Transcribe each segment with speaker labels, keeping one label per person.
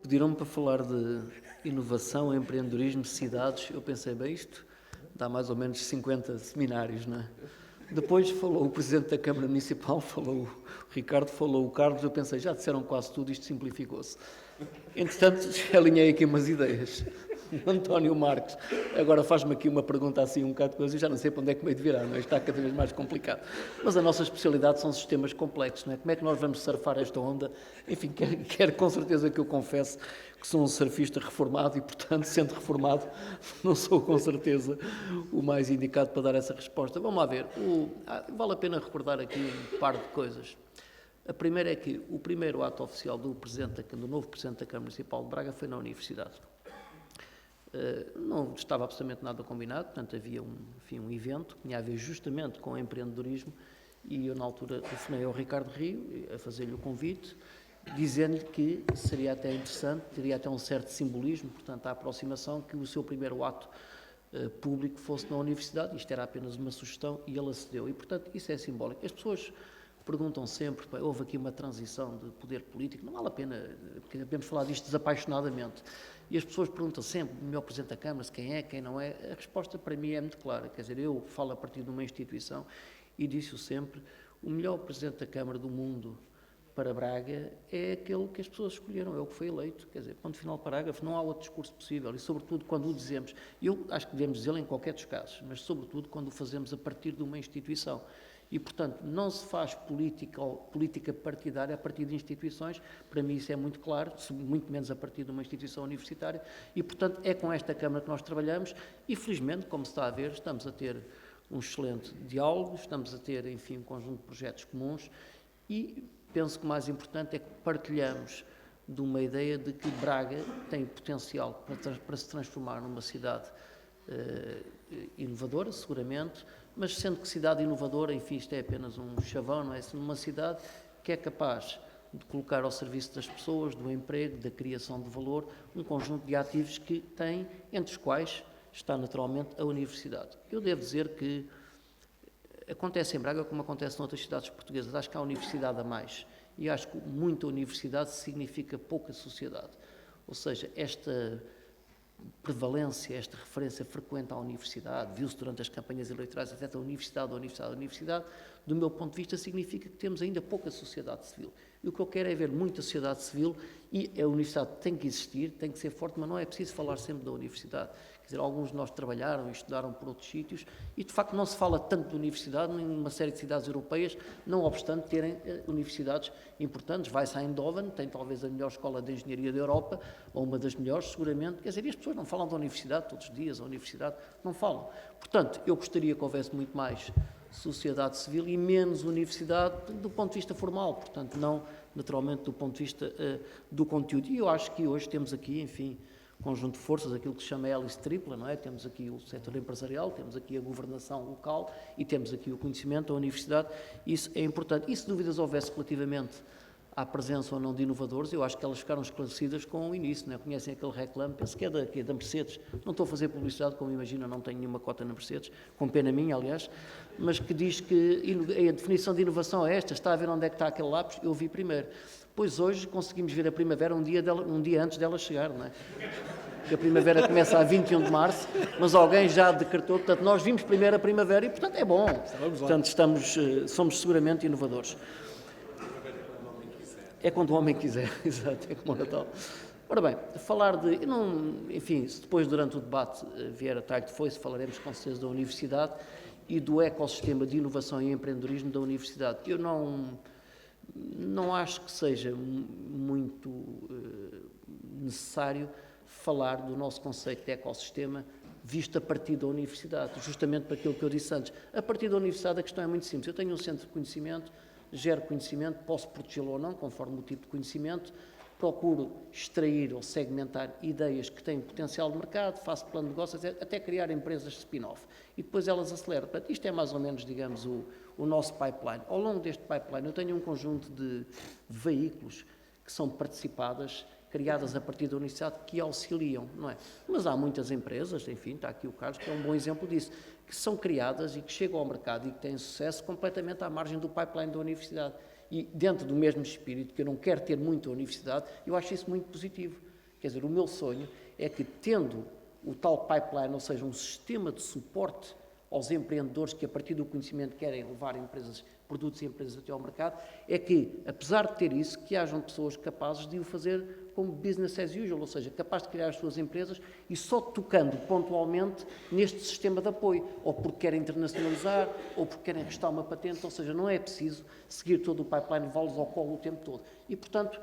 Speaker 1: Pediram-me para falar de inovação, empreendedorismo, cidades. Eu pensei, bem, isto dá mais ou menos 50 seminários, não é? Depois falou o Presidente da Câmara Municipal, falou o Ricardo, falou o Carlos. Eu pensei, já disseram quase tudo, isto simplificou-se. Entretanto, alinhei aqui umas ideias. O António Marques agora faz-me aqui uma pergunta assim um bocado de coisa, eu já não sei para onde é que meio de virar, não é? Está cada vez mais complicado. Mas a nossa especialidade são sistemas complexos, não é? Como é que nós vamos surfar esta onda? Enfim, quero com certeza que eu confesse que sou um surfista reformado e, portanto, sendo reformado, não sou com certeza o mais indicado para dar essa resposta. Vamos lá ver. Vale a pena recordar aqui um par de coisas. A primeira é que o primeiro ato oficial do novo Presidente da Câmara Municipal de Braga foi na Universidade. Não estava absolutamente nada combinado, portanto havia um evento que tinha a ver justamente com o empreendedorismo e eu na altura telefonei ao Ricardo Rio a fazer-lhe o convite, dizendo-lhe que seria até interessante, teria até um certo simbolismo, portanto a aproximação, que o seu primeiro ato público fosse na Universidade. Isto era apenas uma sugestão e ele acedeu e portanto isso é simbólico. As pessoas perguntam sempre, houve aqui uma transição de poder político, não vale a pena, porque podemos falar disto desapaixonadamente, e as pessoas perguntam sempre, o melhor Presidente da Câmara, se quem é, quem não é. A resposta para mim é muito clara, quer dizer, eu falo a partir de uma instituição e disse-o sempre, o melhor Presidente da Câmara do mundo para Braga é aquele que as pessoas escolheram, é o que foi eleito, quer dizer, ponto final parágrafo, não há outro discurso possível, e sobretudo quando o dizemos, eu acho que devemos dizê-lo em qualquer dos casos, mas sobretudo quando o fazemos a partir de uma instituição. E, portanto, não se faz política partidária a partir de instituições, para mim isso é muito claro, muito menos a partir de uma instituição universitária, e, portanto, é com esta Câmara que nós trabalhamos e, felizmente, como se está a ver, estamos a ter um excelente diálogo, estamos a ter, enfim, um conjunto de projetos comuns e penso que o mais importante é que partilhamos de uma ideia de que Braga tem potencial para se transformar numa cidade inovadora, seguramente, mas sendo que cidade inovadora, enfim, isto é apenas um chavão, não é? Numa cidade que é capaz de colocar ao serviço das pessoas, do emprego, da criação de valor, um conjunto de ativos que tem, entre os quais está naturalmente a Universidade. Eu devo dizer que acontece em Braga como acontece noutras cidades portuguesas, acho que há universidade a mais, e acho que muita universidade significa pouca sociedade, ou seja, esta prevalência, esta referência frequente à universidade, viu-se durante as campanhas eleitorais, até da universidade, do meu ponto de vista, significa que temos ainda pouca sociedade civil. E o que eu quero é ver muita sociedade civil e a universidade tem que existir, tem que ser forte, mas não é preciso falar sempre da universidade. Quer dizer, alguns de nós trabalharam e estudaram por outros sítios e, de facto, não se fala tanto de universidade em uma série de cidades europeias, não obstante terem universidades importantes. Vai-se a Eindhoven, tem talvez a melhor escola de engenharia da Europa, ou uma das melhores, seguramente. Quer dizer, e as pessoas não falam da universidade todos os dias, a universidade não falam. Portanto, eu gostaria que houvesse muito mais sociedade civil e menos universidade do ponto de vista formal, portanto, não naturalmente do ponto de vista do conteúdo. E eu acho que hoje temos aqui, enfim, conjunto de forças, aquilo que se chama hélice tripla, não é? Temos aqui o setor empresarial, temos aqui a governação local e temos aqui o conhecimento, a universidade, isso é importante. E se dúvidas houvesse relativamente à presença ou não de inovadores, eu acho que elas ficaram esclarecidas com o início, não é? Conhecem aquele reclame, penso que é da Mercedes, não estou a fazer publicidade, como imagina, não tenho nenhuma cota na Mercedes, com pena minha, aliás, mas que diz que a definição de inovação é esta, está a ver onde é que está aquele lápis, eu vi primeiro. Pois hoje conseguimos ver a primavera um dia antes dela chegar, não é? Porque a primavera começa a 21 de março, mas alguém já decretou, portanto, nós vimos primeiro a primavera e, portanto, é bom. Portanto, somos seguramente inovadores. É quando o homem quiser, exato, é como o Natal. Ora bem, falar de, enfim, se depois durante o debate vier a tarde foi-se, falaremos com certeza da Universidade e do ecossistema de inovação e empreendedorismo da Universidade. Eu não acho que seja muito necessário falar do nosso conceito de ecossistema visto a partir da Universidade, justamente para aquilo que eu disse antes. A partir da Universidade a questão é muito simples. Eu tenho um centro de conhecimento, gero conhecimento, posso protegê-lo ou não, conforme o tipo de conhecimento, procuro extrair ou segmentar ideias que têm potencial de mercado, faço plano de negócios, até criar empresas de spin-off. E depois elas aceleram. Portanto, isto é mais ou menos, digamos, o nosso pipeline. Ao longo deste pipeline eu tenho um conjunto de veículos que são participadas, criadas a partir da universidade, que auxiliam, não é? Mas há muitas empresas, enfim, está aqui o Carlos, que é um bom exemplo disso, que são criadas e que chegam ao mercado e que têm sucesso completamente à margem do pipeline da universidade. E dentro do mesmo espírito, que eu não quero ter muito a universidade, eu acho isso muito positivo. Quer dizer, o meu sonho é que, tendo o tal pipeline, ou seja, um sistema de suporte aos empreendedores que, a partir do conhecimento, querem levar empresas, produtos e empresas até ao mercado, é que, apesar de ter isso, que hajam pessoas capazes de o fazer como business as usual, ou seja, capazes de criar as suas empresas e só tocando pontualmente neste sistema de apoio, ou porque querem internacionalizar, ou porque querem restar uma patente, ou seja, não é preciso seguir todo o pipeline, levá-los ao colo o tempo todo. E, portanto,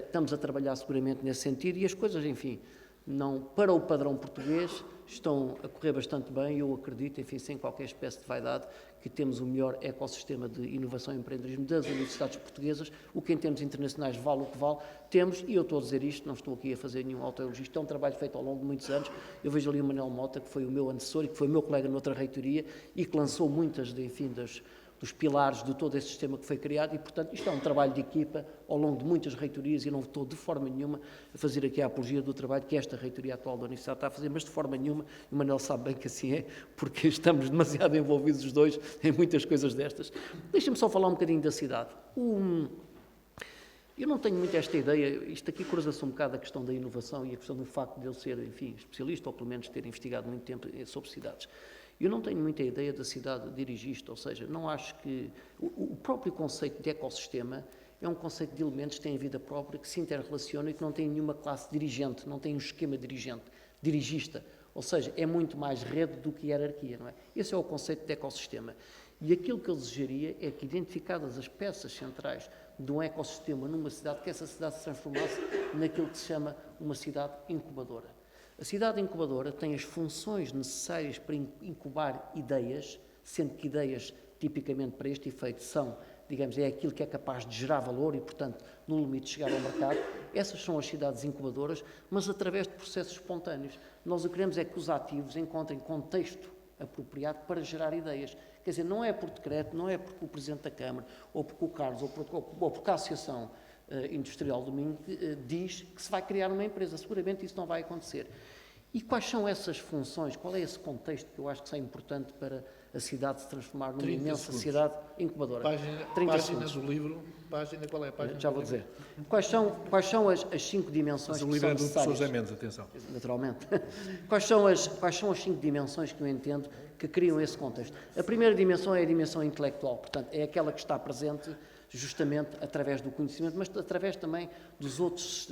Speaker 1: estamos a trabalhar seguramente nesse sentido e as coisas, enfim, não, para o padrão português, estão a correr bastante bem. Eu acredito, enfim, sem qualquer espécie de vaidade, que temos o melhor ecossistema de inovação e empreendedorismo das universidades portuguesas, o que em termos internacionais vale o que vale. Temos, e eu estou a dizer isto, não estou aqui a fazer nenhum autoelogio, isto é um trabalho feito ao longo de muitos anos. Eu vejo ali o Manuel Mota, que foi o meu antecessor e que foi meu colega noutra reitoria e que lançou muitas, enfim, dos pilares de todo esse sistema que foi criado e, portanto, isto é um trabalho de equipa ao longo de muitas reitorias e não estou de forma nenhuma a fazer aqui a apologia do trabalho que esta reitoria atual da Universidade está a fazer, mas de forma nenhuma, e o Manuel sabe bem que assim é, porque estamos demasiado envolvidos os dois em muitas coisas destas. Deixa-me só falar um bocadinho da cidade. Eu não tenho muito esta ideia, isto aqui cruza-se um bocado a questão da inovação e a questão do facto de eu ser, enfim, especialista, ou pelo menos ter investigado muito tempo sobre cidades. Eu não tenho muita ideia da cidade dirigista, ou seja, não acho que... O próprio conceito de ecossistema é um conceito de elementos que têm vida própria, que se interrelacionam e que não têm nenhuma classe dirigente, não têm um esquema dirigista, ou seja, é muito mais rede do que hierarquia, não é? Esse é o conceito de ecossistema. E aquilo que eu desejaria é que, identificadas as peças centrais de um ecossistema numa cidade, que essa cidade se transformasse naquilo que se chama uma cidade incubadora. A cidade incubadora tem as funções necessárias para incubar ideias, sendo que ideias, tipicamente para este efeito, são, digamos, é aquilo que é capaz de gerar valor e, portanto, no limite, chegar ao mercado. Essas são as cidades incubadoras, mas através de processos espontâneos. Nós o que queremos é que os ativos encontrem contexto apropriado para gerar ideias. Quer dizer, não é por decreto, não é porque o Presidente da Câmara, ou porque o Carlos, ou porque a Associação Industrial do Minho diz que se vai criar uma empresa. Seguramente isso não vai acontecer. E quais são essas funções? Qual é esse contexto que eu acho que é importante para a cidade se transformar numa imensa cidade incubadora?
Speaker 2: Página do livro, qual é a página?
Speaker 1: Já vou dizer. Quais são as 5 dimensões que são necessárias?
Speaker 2: O livro é do professor Mendes, atenção.
Speaker 1: Naturalmente. Quais são as 5 dimensões que eu entendo que criam esse contexto? A primeira dimensão é a dimensão intelectual, portanto, é aquela que está presente justamente através do conhecimento, mas através também dos outros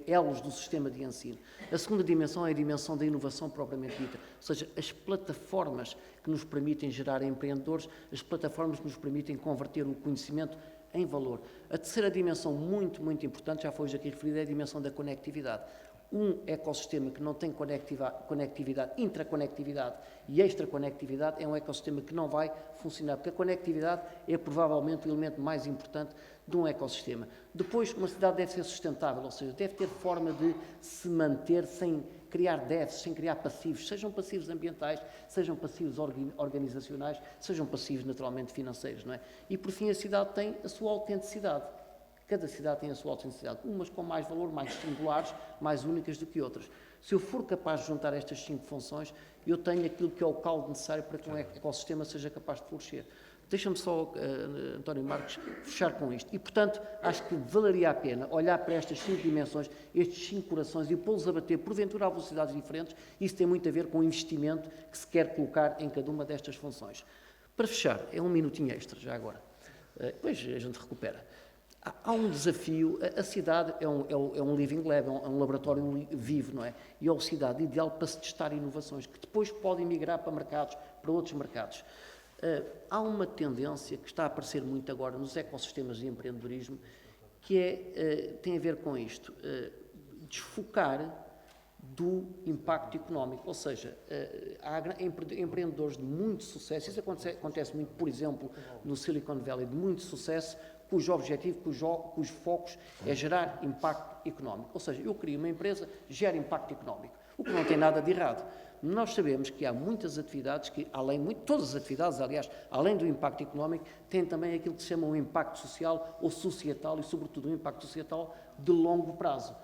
Speaker 1: elos do sistema de ensino. A segunda dimensão é a dimensão da inovação propriamente dita, ou seja, as plataformas que nos permitem gerar empreendedores, as plataformas que nos permitem converter o conhecimento em valor. A terceira dimensão, muito, muito importante, já foi hoje aqui referida, é a dimensão da conectividade. Um ecossistema que não tem conectividade, intraconectividade e extraconectividade é um ecossistema que não vai funcionar, porque a conectividade é provavelmente o elemento mais importante de um ecossistema. Depois, uma cidade deve ser sustentável, ou seja, deve ter forma de se manter sem criar déficits, sem criar passivos, sejam passivos ambientais, sejam passivos organizacionais, sejam passivos naturalmente financeiros, não é? E por fim a cidade tem a sua autenticidade. Cada cidade tem a sua autenticidade, umas com mais valor, mais singulares, mais únicas do que outras. Se eu for capaz de juntar estas 5 funções, eu tenho aquilo que é o caldo necessário para que um ecossistema seja capaz de florescer. Deixa-me só, António Marcos, fechar com isto. E, portanto, acho que valeria a pena olhar para estas 5 dimensões, estes 5 corações e pô-los a bater, porventura, a velocidades diferentes. Isso tem muito a ver com o investimento que se quer colocar em cada uma destas funções. Para fechar, é um minutinho extra, já agora. Depois a gente recupera. Há um desafio, a cidade é um living lab, é um laboratório vivo, não é? E é a cidade ideal para se testar inovações, que depois podem migrar para mercados, para outros mercados. Há uma tendência que está a aparecer muito agora nos ecossistemas de empreendedorismo, que tem a ver com isto, desfocar do impacto económico, ou seja, há empreendedores de muito sucesso, isso acontece muito, por exemplo, no Silicon Valley, de muito sucesso, cujo objetivo, cujos focos é gerar impacto económico. Ou seja, eu crio uma empresa, gera impacto económico, o que não tem nada de errado. Nós sabemos que há muitas atividades que, todas as atividades, aliás, além do impacto económico, têm também aquilo que se chama um impacto social ou societal e, sobretudo, um impacto societal de longo prazo.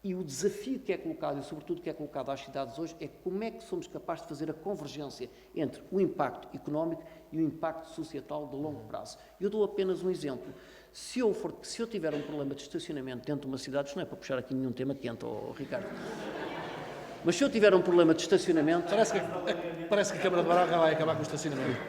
Speaker 1: E o desafio que é colocado, e sobretudo que é colocado às cidades hoje, é como é que somos capazes de fazer a convergência entre o impacto económico e o impacto societal de longo prazo. Eu dou apenas um exemplo. Se eu tiver um problema de estacionamento dentro de uma cidade, isto não é para puxar aqui nenhum tema quente, Ricardo, mas se eu tiver um problema de estacionamento...
Speaker 2: Parece que a Câmara de Braga vai acabar com o estacionamento.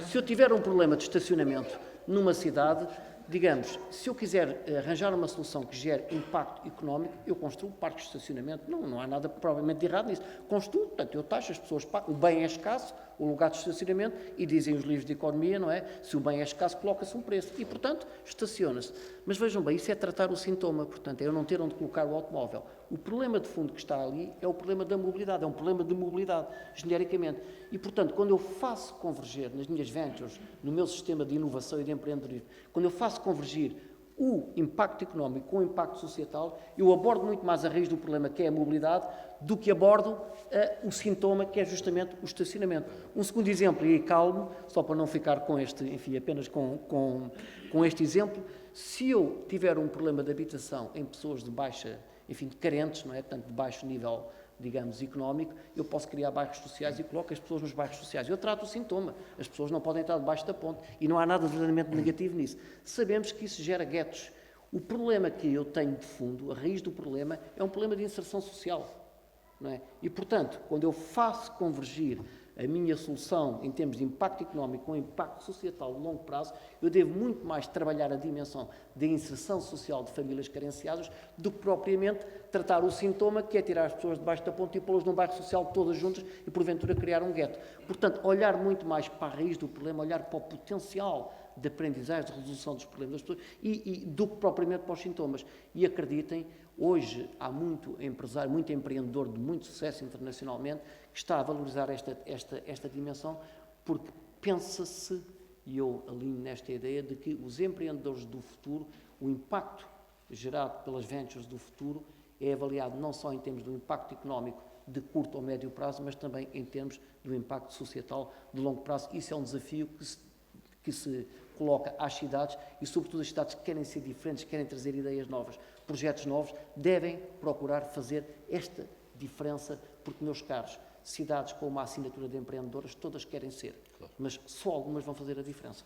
Speaker 1: Se eu tiver um problema de estacionamento numa cidade, digamos, se eu quiser arranjar uma solução que gere impacto económico, eu construo parques de estacionamento. Não há nada provavelmente de errado nisso. Construo, portanto, eu taxo, as pessoas pagam. O bem é escasso, o lugar de estacionamento, e dizem os livros de economia, não é? Se o bem é escasso, coloca-se um preço. E, portanto, estaciona-se. Mas vejam bem, isso é tratar o sintoma, portanto, é eu não ter onde colocar o automóvel. O problema de fundo que está ali é o problema da mobilidade, é um problema de mobilidade, genericamente. E, portanto, quando eu faço converger nas minhas ventures, no meu sistema de inovação e de empreendedorismo, quando eu faço convergir o impacto económico com o impacto societal, eu abordo muito mais a raiz do problema, que é a mobilidade, do que abordo o sintoma, que é justamente o estacionamento. Um segundo exemplo, e aí calmo, só para não ficar com este, enfim, apenas com este exemplo, se eu tiver um problema de habitação em pessoas de baixa, enfim, de carentes, não é? Portanto, de baixo nível, digamos, económico, eu posso criar bairros sociais e coloco as pessoas nos bairros sociais. Eu trato o sintoma. As pessoas não podem estar debaixo da ponte. E não há nada verdadeiramente negativo nisso. Sabemos que isso gera guetos. O problema que eu tenho de fundo, a raiz do problema, é um problema de inserção social. Não é? E, portanto, quando eu faço convergir a minha solução em termos de impacto económico com o impacto societal de longo prazo, eu devo muito mais trabalhar a dimensão da inserção social de famílias carenciadas do que propriamente tratar o sintoma, que é tirar as pessoas debaixo da ponte e pô-las num bairro social todas juntas e, porventura, criar um gueto. Portanto, olhar muito mais para a raiz do problema, olhar para o potencial de aprendizagem, de resolução dos problemas das pessoas do que propriamente para os sintomas. E acreditem, hoje há muito empresário, muito empreendedor de muito sucesso internacionalmente que está a valorizar esta dimensão, porque pensa-se, e eu alinho nesta ideia, de que os empreendedores do futuro, o impacto gerado pelas ventures do futuro é avaliado não só em termos do impacto económico de curto ou médio prazo, mas também em termos do impacto societal de longo prazo. Isso é um desafio que se coloca às cidades e, sobretudo, as cidades que querem ser diferentes, querem trazer ideias novas, projetos novos, devem procurar fazer esta diferença, porque, meus caros, cidades com uma assinatura de empreendedoras, todas querem ser, mas só algumas vão fazer a diferença.